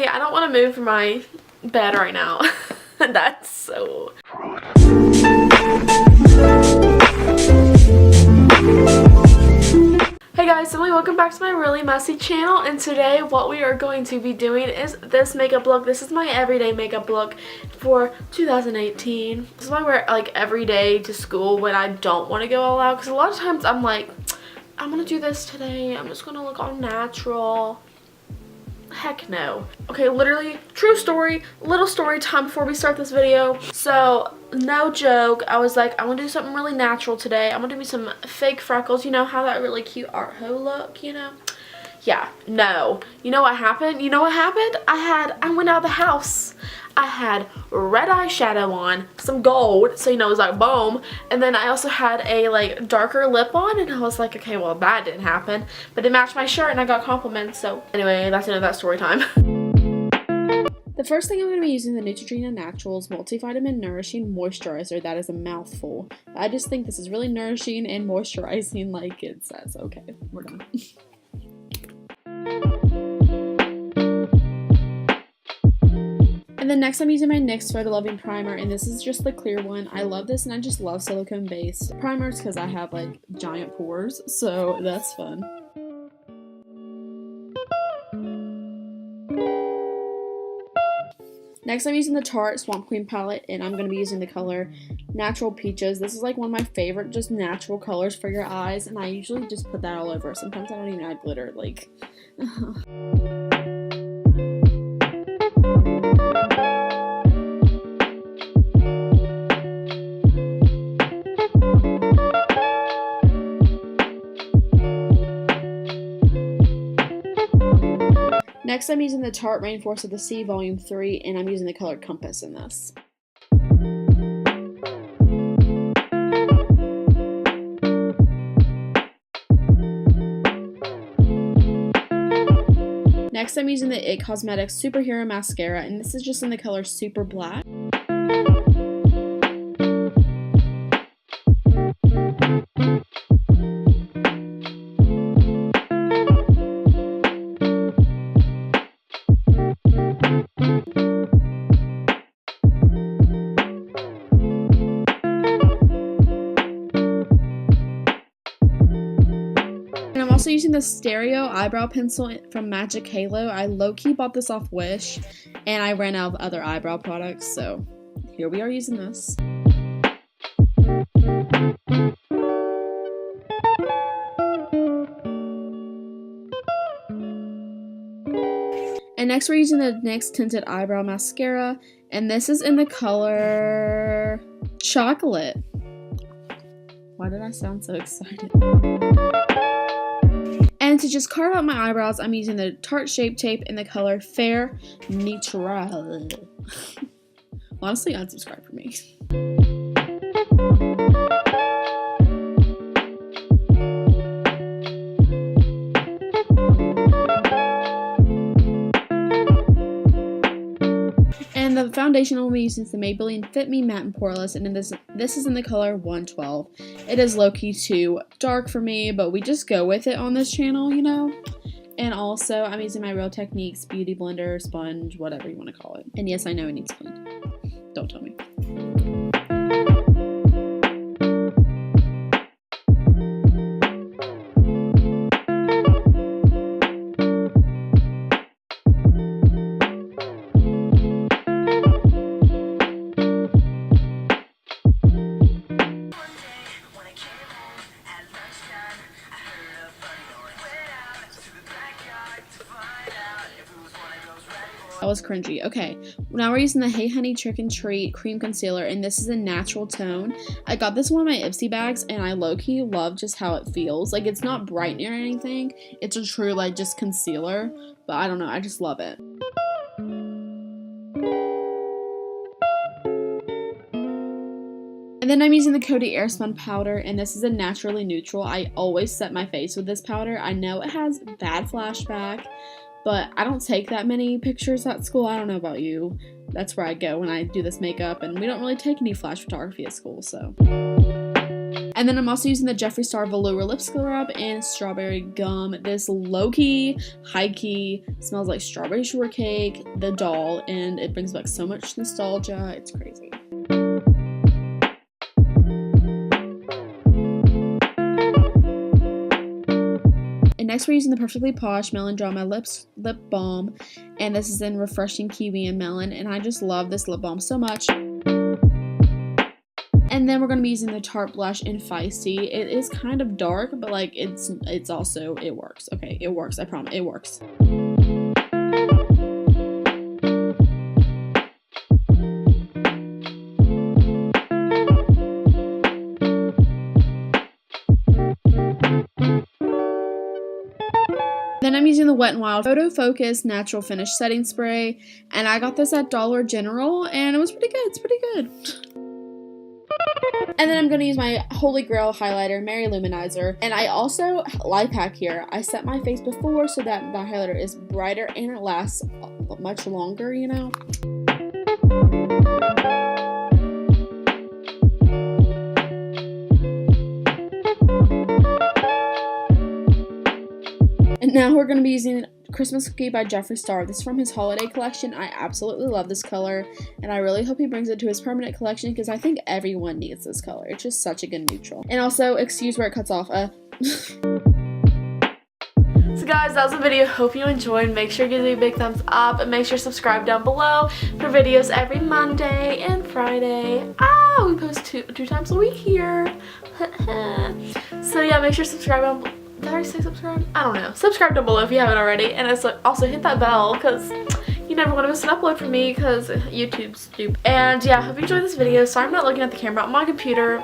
sorry. I don't want to move from my bed right now. That's so rude. Hey guys, Emilee, welcome back to my really messy channel, and today what we are going to be doing is this makeup look. This is my everyday makeup look for 2018. This is why I wear it like every day to school when I don't want to go all out, because a lot of times I'm like, I'm gonna do this today, I'm just gonna look all natural. Heck no. Okay, literally, true story, little story time before we start this video. So, no joke, I was like, I want to do something really natural today. I'm gonna do me some fake freckles. You know how that really cute art hoe look, you know? Yeah, no. You know what happened? I went out of the house. I had red eyeshadow on, some gold, so you know it was like boom, and then I also had a like darker lip on, and I was like, okay, well that didn't happen, but it matched my shirt and I got compliments. So anyway, that's the end of that story time. The first thing I'm going to be using the Neutrogena Naturals Multivitamin Nourishing Moisturizer. That is a mouthful. I just think this is really nourishing and moisturizing like it says. Okay, we're done. And then next I'm using my NYX Photo Loving Primer, and this is just the clear one. I love this, and I just love silicone based primers because I have like giant pores, so that's fun. Next I'm using the Tarte Swamp Queen palette, and I'm going to be using the color Natural Peaches. This is like one of my favorite just natural colors for your eyes, and I usually just put that all over. Sometimes I don't even add glitter, like Next, I'm using the Tarte Rainforest of the Sea Volume 3, and I'm using the color Compass in this. Next, I'm using the IT Cosmetics Superhero Mascara, and this is just in the color Super Black. I'm also using the Stereo Eyebrow Pencil from Magic Halo. I low-key bought this off Wish, and I ran out of other eyebrow products, so here we are using this. And next we're using the NYX Tinted Eyebrow Mascara, and this is in the color Chocolate. Why did I sound so excited? And to just carve out my eyebrows, I'm using the Tarte Shape Tape in the color Fair Neutral. Honestly, unsubscribe for me. And the foundation I'll be using is the Maybelline Fit Me Matte and Poreless, and this is in the color 112. It is low-key too dark for me, but we just go with it on this channel, you know? And also, I'm using my Real Techniques Beauty Blender, sponge, whatever you want to call it. And yes, I know it needs cleaned. Don't tell me. That was cringy. Okay, now we're using the Hey Honey Trick and Treat Cream Concealer, and this is a natural tone. I got this in one of my Ipsy bags, and I low-key love just how it feels. Like, it's not brightening or anything. It's a true, like, just concealer. But I don't know, I just love it. And then I'm using the Coty Airspun powder, and this is a naturally neutral. I always set my face with this powder. I know it has bad flashback, but I don't take that many pictures at school. I don't know about you. That's where I go when I do this makeup, and we don't really take any flash photography at school, so. And then I'm also using the Jeffree Star Velour Lip Scrub and Strawberry Gum. This low-key, high-key, smells like strawberry shortcake, the doll, and it brings back so much nostalgia. It's crazy. And next we're using the Perfectly Posh Melon Draw My Lips Lip Balm, and this is in Refreshing Kiwi and Melon, and I just love this lip balm so much. And then we're going to be using the Tarte Blush in Feisty. It is kind of dark, but like it's also, it works. Okay, it works, I promise, it works. Then I'm using the Wet n Wild Photo Focus Natural Finish Setting Spray, and I got this at Dollar General, and it was pretty good. It's pretty good. And then I'm going to use my Holy Grail highlighter, Mary Luminizer, and I also, life hack here, I set my face before so that the highlighter is brighter and it lasts much longer, you know. And now we're going to be using Christmas Cookie by Jeffree Star. This is from his holiday collection. I absolutely love this color, and I really hope he brings it to his permanent collection because I think everyone needs this color. It's just such a good neutral. And also, excuse where it cuts off. So guys, that was the video. Hope you enjoyed. Make sure you give me a big thumbs up, and make sure to subscribe down below for videos every Monday and Friday. We post two times a week here. So yeah, make sure to subscribe down below. Did I already say subscribe? I don't know. Subscribe down below if you haven't already, and also hit that bell because you never want to miss an upload from me because YouTube's stupid. And yeah, hope you enjoyed this video. Sorry I'm not looking at the camera on my computer.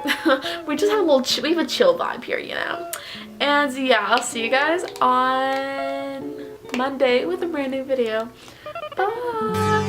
We just have we have a chill vibe here, you know. And yeah, I'll see you guys on Monday with a brand new video. Bye.